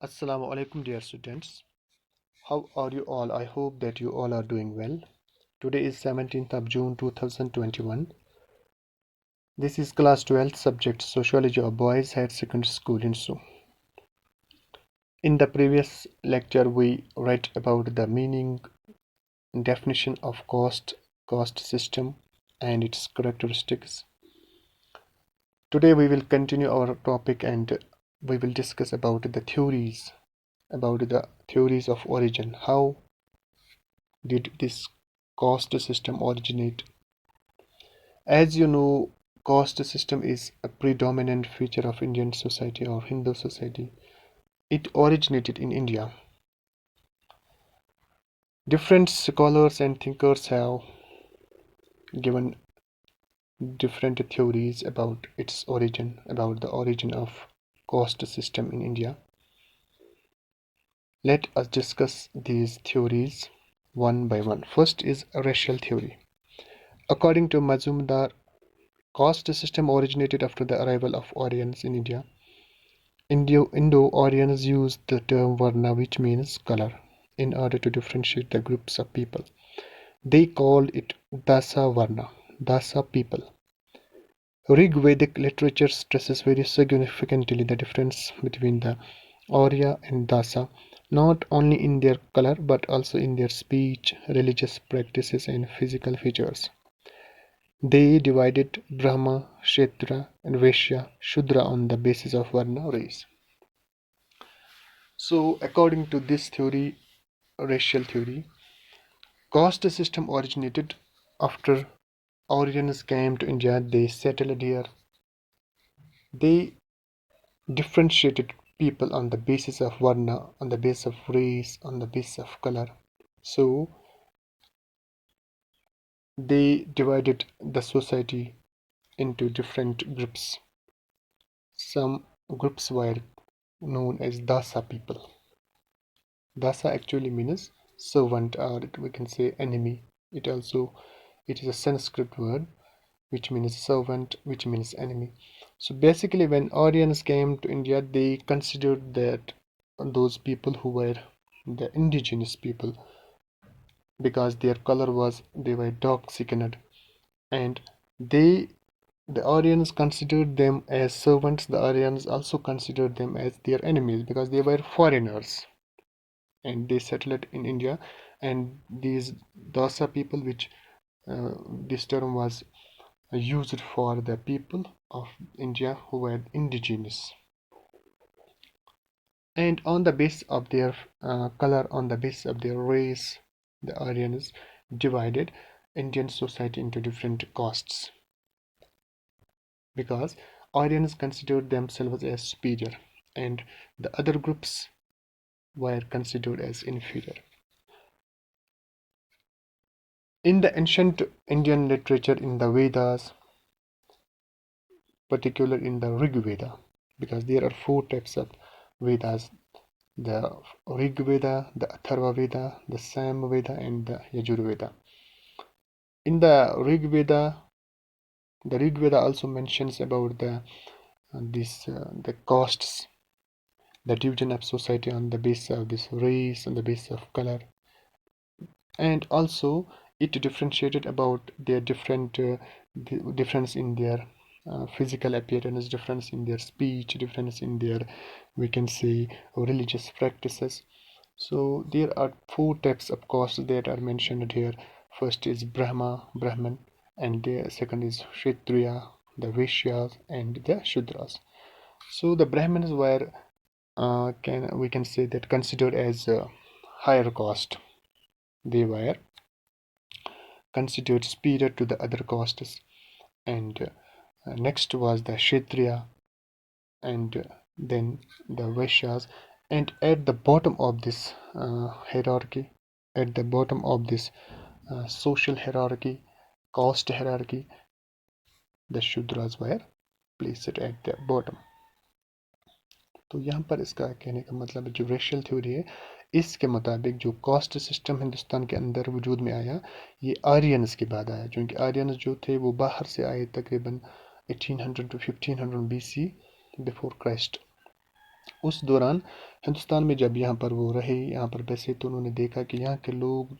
Assalamu alaikum, dear students. How are you all? I hope that you all are doing well. Today is 17th of June 2021. This is class 12 subject Sociology of Boys Higher Secondary School in Su. In the previous lecture, we read about the meaning and definition of caste system, and its characteristics. Today we will continue our topic and we will discuss about the theories of origin. How did this caste system originate? As you know, caste system is a predominant feature of Indian society or Hindu society. It originated in India. Different scholars and thinkers have given different theories about its origin, about the origin of caste system in India. Let us discuss these theories one by one. First is racial theory. According to Mazumdar, caste system originated after the arrival of Aryans in India. Indo-Aryans used the term Varna, which means color, in order to differentiate the groups of people. They called it Dasa Varna, Dasa people. Rig-Vedic literature stresses very significantly the difference between the Arya and Dasa, not only in their color but also in their speech, religious practices, and physical features. They divided Brahma, Kshetra, and Vaishya, Shudra on the basis of Varna race. So, according to this theory, racial theory, caste system originated after Aryans came to India. They settled here. They differentiated people on the basis of Varna, on the basis of race, on the basis of color. So, they divided the society into different groups. Some groups were known as Dasa people. Dasa actually means servant, or we can say enemy. It is a Sanskrit word which means servant, which means enemy. So basically, when Aryans came to India, they considered that those people who were the indigenous people, because their color was, they were dark skinned, and they the Aryans considered them as servants. The Aryans also considered them as their enemies because they were foreigners and they settled in India. And these Dasa people, which this term was used for the people of India who were indigenous. And on the basis of their color, on the basis of their race, the Aryans divided Indian society into different castes because Aryans considered themselves as superior and the other groups were considered as inferior. In the ancient Indian literature, in the Vedas, particularly in the Rig Veda, because there are four types of Vedas: the Rig Veda, the Atharva Veda, the Sam Veda, and the Yajur Veda. In the Rig Veda also mentions about the castes, the division of society on the basis of this race, on the basis of color, and also it differentiated about their difference in their physical appearance, difference in their speech, difference in their, we can say, religious practices. So there are four types of castes that are mentioned here. First is Brahman, and the second is Kshatriya, the Vaishyas, and the Shudras. So the Brahmins were, we can say that, considered as higher caste. They were considered superior to the other castes. And next was the Kshatriya, and then the Vaishyas. And at the bottom of this hierarchy, at the bottom of this social hierarchy, caste hierarchy, the Shudras were placed at the bottom. तो यहाँ पर इसका कहने का मतलब जो racial theory है, इसके मुताबिक जो कास्ट सिस्टम हिंदुस्तान के अंदर वजूद में आया, ये आर्यंस के बाद आया, क्योंकि आर्यंस जो थे वो बाहर से आए तकरीबन 1800 to 1500 BC बिफोर क्राइस्ट. اس دوران ہندوستان میں جب یہاں پر وہ رہے یہاں پر بسے تو انہوں نے دیکھا کہ یہاں کے لوگ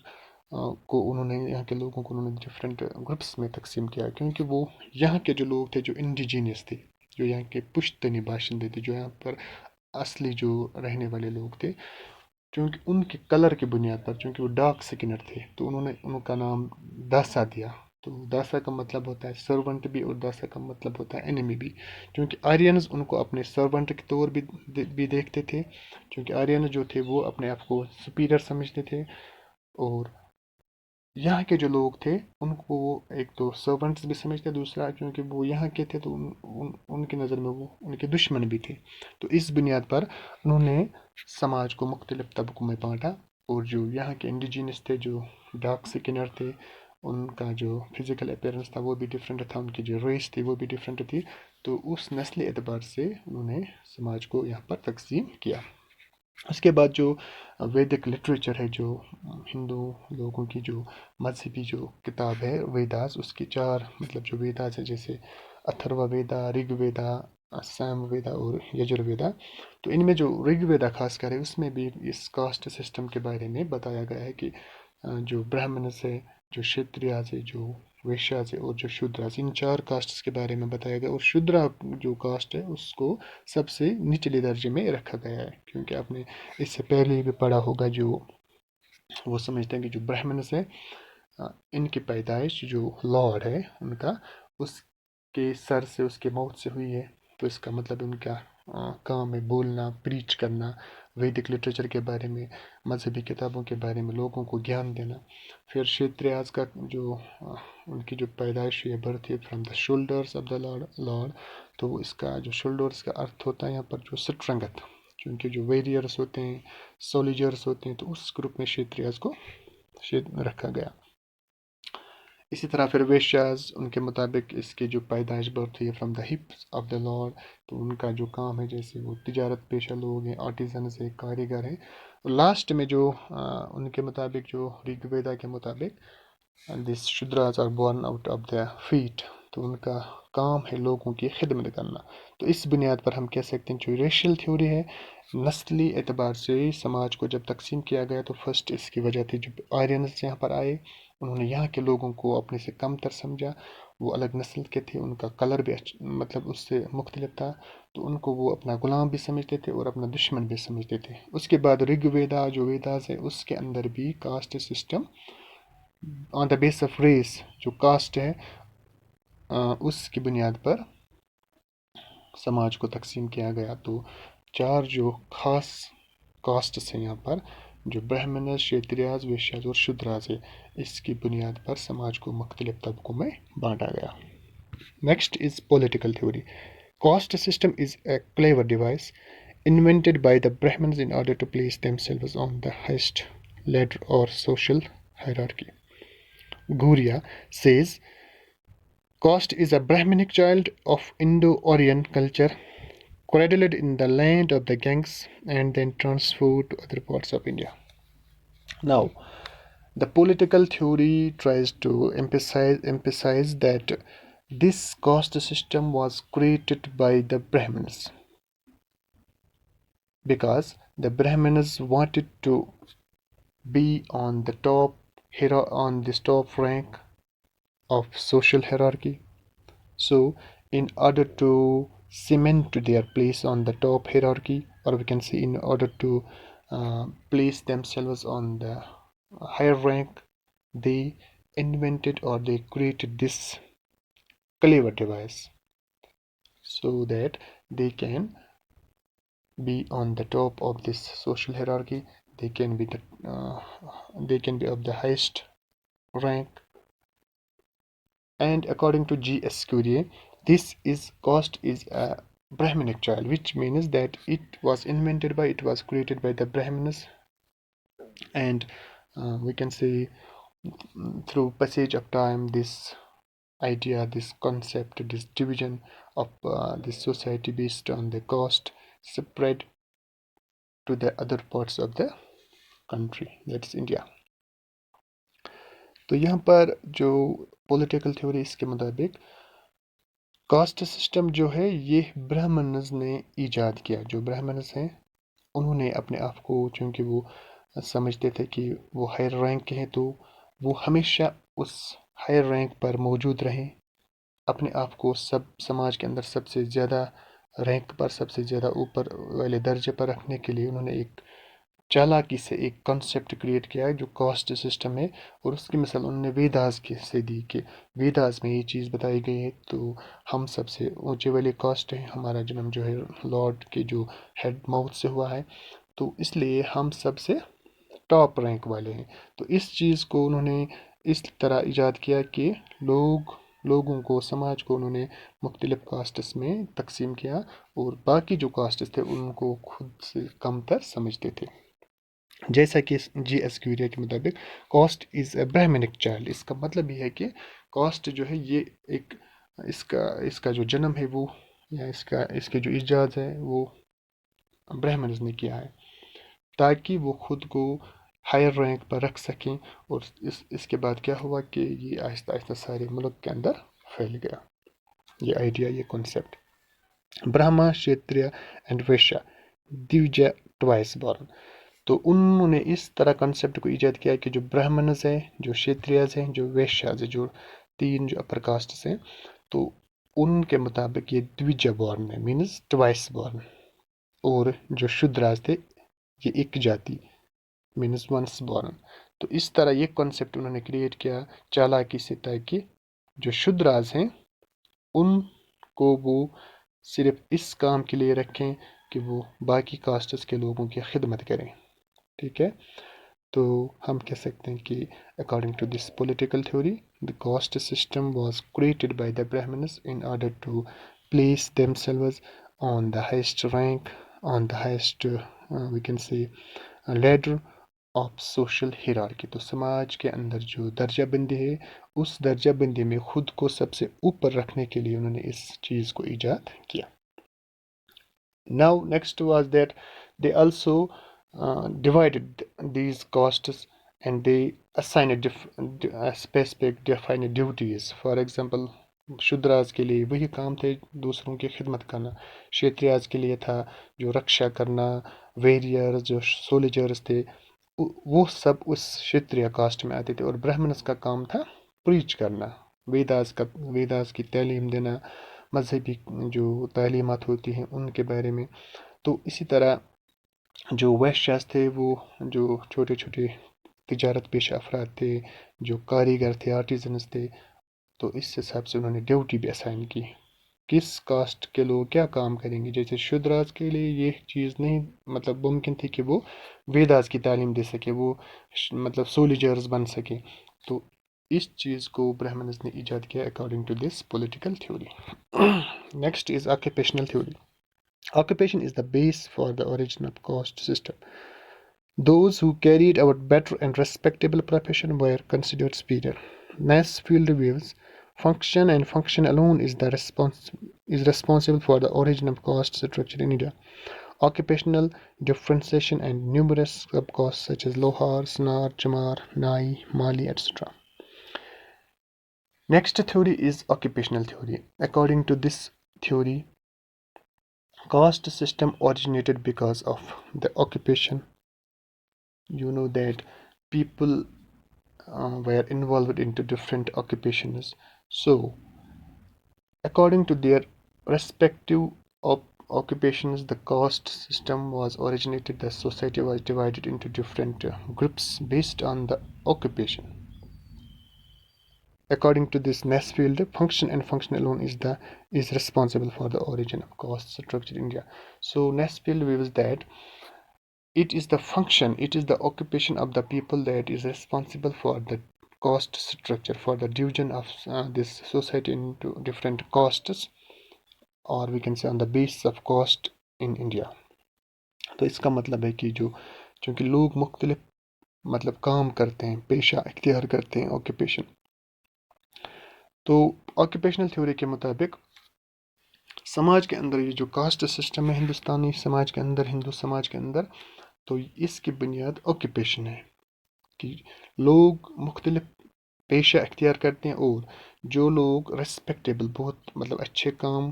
یہاں کے لوگوں کو انہوں نے ڈفرینٹ گروپس میں تقسیم کیا، کیونکہ وہ یہاں کے جو لوگ تھے جو انڈیجینس تھے، جو یہاں کے پشتنی باشندے تھے، جو یہاں پر اصلی جو رہنے والے لوگ تھے، چونکہ ان کے کلر کی بنیاد پر، چونکہ وہ ڈارک سکنر تھے، تو انہوں نے ان کا نام داسا دیا۔ تو داسا کا مطلب ہوتا ہے سرونٹ بھی، اور داسا کا مطلب ہوتا ہے انیمی بھی، کیونکہ آرینز ان کو اپنے سرونٹ کے طور بھی دیکھتے تھے، کیونکہ آرینز جو تھے وہ اپنے آپ کو سپیریئر سمجھتے تھے، اور یہاں کے جو لوگ تھے ان کو وہ ایک تو سرونٹس بھی سمجھتے، دوسرا کیونکہ وہ یہاں کے تھے تو ان کی نظر میں وہ ان کے دشمن بھی تھے۔ تو اس بنیاد پر انہوں نے سماج کو مختلف طبقوں میں بانٹا، اور جو یہاں کے انڈیجینس تھے، جو ڈارک سکنر تھے، ان کا جو فزیکل اپیرنس تھا وہ بھی ڈفرینٹ تھا، ان کی جو ریس تھی وہ بھی ڈفرینٹ تھی، تو اس نسلی اعتبار سے انہوں نے سماج کو یہاں پر تقسیم کیا۔ اس کے بعد جو ویدک لٹریچر ہے، جو ہندو لوگوں کی جو مذہبی جو کتاب ہے ویداس، اس کی چار مطلب جو ویداس ہے، جیسے اتھروا ویدا، رگ ویدا، سام ویدا اور یجر ویدا، تو ان میں جو رگ ویدا خاص کر ہے اس میں بھی اس کاسٹ سسٹم کے بارے میں بتایا گیا ہے کہ جو برہمنس ہے، جو شتریاز ہے، جو ویشیاز ہے، اور جو شودراز، ان چار کاسٹس کے بارے میں بتایا گیا، اور شودرا جو کاسٹ ہے اس کو سب سے نچلے درجے میں رکھا گیا ہے، کیونکہ آپ نے اس سے پہلے بھی پڑھا ہوگا، جو وہ سمجھتے ہیں کہ جو برہمنس ہے ان کی پیدائش جو لارڈ ہے ان کا، اس کے سر سے، اس کے موت سے ہوئی ہے، تو اس کا مطلب ان کا کام ہے بولنا، پریچ کرنا، ویدک لٹریچر کے بارے میں، مذہبی کتابوں کے بارے میں لوگوں کو گیان دینا۔ پھر شیتریاز کا جو ان کی جو پیدائش ہوئی ہے، برتھ ہے from the shoulders of the lord, تو اس کا جو شولڈرس کا ارتھ ہوتا ہے یہاں پر جو سٹرنگت، کیونکہ جو ویریئرس ہوتے ہیں، سولیجرس ہوتے ہیں، تو اس گروپ میں شیتریاز کو رکھا گیا۔ اسی طرح پھر ویشیاز، ان کے مطابق اس کی جو پیدائش برتھ ہوئی ہے from the ہپس of the lord, تو ان کا جو کام ہے جیسے وہ تجارت پیشہ لوگ ہیں، آرٹیزنز ہیں، کاریگر ہیں۔ لاسٹ میں جو ان کے مطابق جو رگ ویدا کے مطابق this Shudras are born out of the feet, تو ان کا کام ہے لوگوں کی خدمت کرنا۔ تو اس بنیاد پر ہم کہہ سکتے ہیں جو ریشل تھیوری ہے، نسلی اعتبار سے سماج کو جب تقسیم کیا گیا تو فرسٹ اس کی وجہ تھی جب آرینز یہاں پر آئے، انہوں نے یہاں کے لوگوں کو اپنے سے کم تر سمجھا، وہ الگ نسل کے تھے، ان کا کلر بھی مطلب اس سے مختلف تھا، تو ان کو وہ اپنا غلام بھی سمجھتے تھے اور اپنا دشمن بھی سمجھتے تھے۔ اس کے بعد رگ ویدا جو ویداز ہے اس کے اندر بھی caste system on the base of race, جو کاسٹ ہے اس کی بنیاد پر سماج کو تقسیم کیا گیا۔ تو چار جو خاص کاسٹس ہیں یہاں پر، جو برہمنز، شیتریاز، ویشیاز اور شودراز ہے، اس کی بنیاد پر سماج کو مختلف طبقوں میں بانٹا گیا۔ Next is political theory. Caste system is a clever device invented by the Brahmins in order to place themselves on the highest ladder or social hierarchy. Gurya says, caste is a Brahminic child of Indo-Aryan culture, cradled in the land of the Ganges and then transferred to other parts of India. Now, the political theory tries to emphasize that this caste system was created by the Brahmins because the Brahmins wanted to be on this top rank of social hierarchy. So in order to cement their place on the top hierarchy, or we can say in order to place themselves on the higher rank, they invented or they created this clever device so that they can be on the top of this social hierarchy. They can be of the highest rank. And according to G.S. Curie, this caste is a Brahminic child, which means that it was created by the Brahmins, and we can say through passage of time, this idea, this concept, this division of this society based on the caste spread to the other parts of the country, that's India. تو یہاں پر جو political theory اس کے مطابق caste system جو ہے یہ برہمنز نے ایجاد کیا. جو برہمنز ہیں انہوں نے اپنے آپ کو، چونکہ وہ سمجھتے تھے کہ وہ ہائر رینک کے ہیں، تو وہ ہمیشہ اس ہائر رینک پر موجود رہیں، اپنے آپ کو سماج کے اندر سب سے زیادہ رینک پر، سب سے زیادہ اوپر والے درجے پر رکھنے کے لیے انہوں نے ایک چالاکی سے ایک کانسیپٹ کریٹ کیا ہے جو کاسٹ سسٹم ہے. اور اس کی مثال انہوں نے ویداز کے سے دی کہ ویداز میں یہ چیز بتائی گئی ہے، تو ہم سب سے اونچے والے کاسٹ ہیں، ہمارا جنم جو ہے لارڈ کے جو ہیڈ ماؤتھ سے ہوا ہے، تو اس لیے ہم سب سے ٹاپ رینک والے ہیں. تو اس چیز کو انہوں نے اس طرح ایجاد کیا کہ لوگوں کو، سماج کو انہوں نے مختلف کاسٹس میں تقسیم کیا، اور باقی جو کاسٹس تھے ان کو خود سے کم تر سمجھتے تھے. جیسا کہ جی ایس کیوریا کے مطابق کاسٹ از اے برہمنک چائلڈ. اس کا مطلب یہ ہے کہ کاسٹ جو ہے یہ ایک اس کا جو جنم ہے وہ، یا اس کے جو ایجاد ہے وہ برہمنز نے کیا ہے، تاکہ وہ خود کو ہائر رینک پر رکھ سکیں. اور اس کے بعد کیا ہوا کہ یہ آہستہ آہستہ سارے ملک کے اندر پھیل گیا یہ آئیڈیا، یہ کنسیپٹ. برہما، شیتریہ اینڈ ویشیا دیوجا ٹوائس بورن. تو انہوں نے اس طرح کنسیپٹ کو ایجاد کیا کہ جو برہمنز ہیں، جو شیتریاز ہیں، جو ویشیاز ہیں، جو تین جو اپر کاسٹس ہیں، تو ان کے مطابق یہ دویجا بورن ہے، مینز ٹوائس بورن. اور جو شودراز تھے یہ ایک جاتی، مینز ونس بورن. تو اس طرح یہ کنسیپٹ انہوں نے کریٹ کیا چالاکی سے، تاکہ جو شودراز ہیں ان کو وہ صرف اس کام کے لیے رکھیں کہ وہ باقی کاسٹس کے لوگوں کی خدمت کریں. ٹھیک ہے، تو ہم کہہ سکتے ہیں کہ according to this political theory the caste system was created by the Brahmins in order to place themselves on the highest rank, on the highest we can say ladder of social hierarchy. تو سماج کے اندر جو درجہ بندی ہے اس درجہ بندی میں خود کو سب سے اوپر رکھنے کے لیے انہوں نے اس چیز کو ایجاد کیا. Now next was that they also divided these castes and they assigned specific defined duties. For example, شودراز کے لیے وہی کام تھے دوسروں کی خدمت کرنا، شیتریاز کے لیے تھا جو رکشا کرنا، ویریئرز جو سولجرز تھے وہ سب اس شیتریہ کاسٹ میں آتے تھے. اور برہمنس کا کام تھا پریچ کرنا، ویداز کی تعلیم دینا، مذہبی جو تعلیمات ہوتی ہیں ان کے بارے میں. تو اسی طرح جو ویشیاز تھے وہ جو چھوٹے چھوٹے تجارت پیشہ افراد تھے، جو کاریگر تھے، آرٹیزنز تھے، تو اس حساب سے انہوں نے ڈیوٹی بھی اسائن کی کس کاسٹ کے لوگ کیا کام کریں گے. جیسے شودراز کے لیے یہ چیز نہیں مطلب ممکن تھی کہ وہ ویداز کی تعلیم دے سکے، وہ مطلب سولیجرز بن سکے. تو اس چیز کو برہمنز نے ایجاد کیا according to this political theory. Next is occupational theory. Occupation is the base for the origin of caste system. Those who carried out better and respectable profession were considered superior. Nasfield views function and function alone is responsible for the origin of caste structure in India. Occupational differentiation and numerous subcastes such as Lohar, Sanar, Chamar, Nai, Mali, etc. Next theory is occupational theory. According to this theory, caste system originated because of the occupation. You know that people were involved into different occupations. So according to their respective occupations, the caste system was originated. The society was divided into different groups based on the occupation. According to this Nasfield, function and function alone is responsible for the origin of caste structure in India. So Nasfield views that it is the function, it is the occupation of the people that is responsible for the caste structure, for the division of this society into different castes, or we can say on the basis of caste in India. تو اس کا مطلب ہے کہ چونکہ لوگ مختلف مطلب کام کرتے ہیں، پیشہ اختیار کرتے ہیں، آکوپیشن. تو آکوپیشنل تھیوری کے مطابق سماج کے اندر یہ جو کاسٹ سسٹم ہے ہندوستانی سماج کے اندر، ہندو سماج کے اندر، تو اس کی بنیاد آکوپیشن ہے کہ لوگ مختلف پیشہ اختیار کرتے ہیں، اور جو لوگ ریسپیکٹیبل بہت مطلب اچھے کام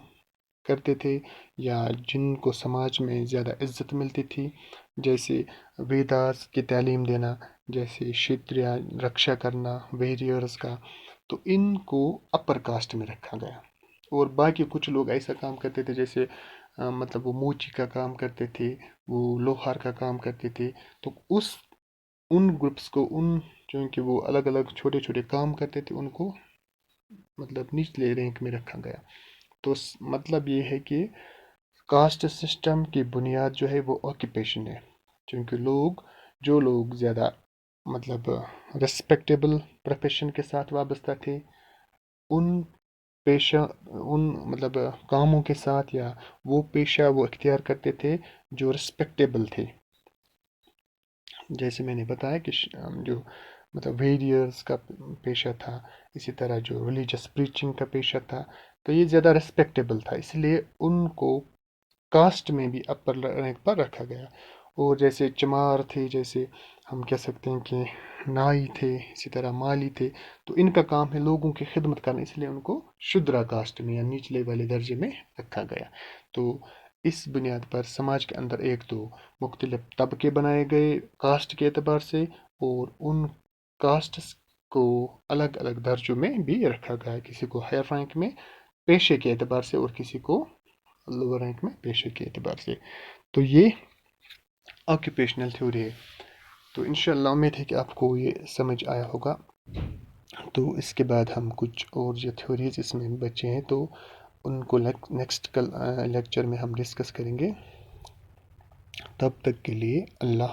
کرتے تھے یا جن کو سماج میں زیادہ عزت ملتی تھی، جیسے ویداس کی تعلیم دینا، جیسے شتریا رکشا کرنا ویریئرز کا، تو ان کو اپر کاسٹ میں رکھا گیا. اور باقی کچھ لوگ ایسا کام کرتے تھے جیسے مطلب وہ موچی کا کام کرتے تھے، وہ لوہار کا کام کرتے تھے، تو ان گروپس کو چونکہ وہ الگ الگ چھوٹے چھوٹے کام کرتے تھے ان کو مطلب نچلے رینک میں رکھا گیا. تو مطلب یہ ہے کہ کاسٹ سسٹم کی بنیاد جو ہے وہ آکیپیشن ہے، کیونکہ جو لوگ زیادہ مطلب ریسپیکٹیبل پروفیشن کے ساتھ وابستہ تھے، ان پیشہ ان مطلب کاموں کے ساتھ، یا وہ پیشہ وہ اختیار کرتے تھے جو ریسپیکٹیبل تھے. جیسے میں نے بتایا کہ جو مطلب ویریئرز کا پیشہ تھا، اسی طرح جو ریلیجس پریچنگ کا پیشہ تھا، تو یہ زیادہ ریسپیکٹیبل تھا، اس لیے ان کو کاسٹ میں بھی اپر رینک پر رکھا گیا. اور جیسے چمار تھے، جیسے ہم کہہ سکتے ہیں کہ نائی تھے، اسی طرح مالی تھے، تو ان کا کام ہے لوگوں کی خدمت کرنا، اس لیے ان کو شودرا کاسٹ میں یا نچلے والے درجے میں رکھا گیا. تو اس بنیاد پر سماج کے اندر ایک تو مختلف طبقے بنائے گئے کاسٹ کے اعتبار سے، اور ان کاسٹس کو الگ الگ درجوں میں بھی رکھا گیا، کسی کو ہائر رینک میں پیشے کے اعتبار سے اور کسی کو لوور رینک میں پیشے کے اعتبار سے. تو یہ آکوپیشنل تھیوری ہے. تو انشاءاللہ امید ہے کہ آپ کو یہ سمجھ آیا ہوگا. تو اس کے بعد ہم کچھ اور جو تھیوریز اس میں بچے ہیں تو ان کو نیکسٹ لیکچر میں ہم ڈسکس کریں گے. تب تک کے لیے اللہ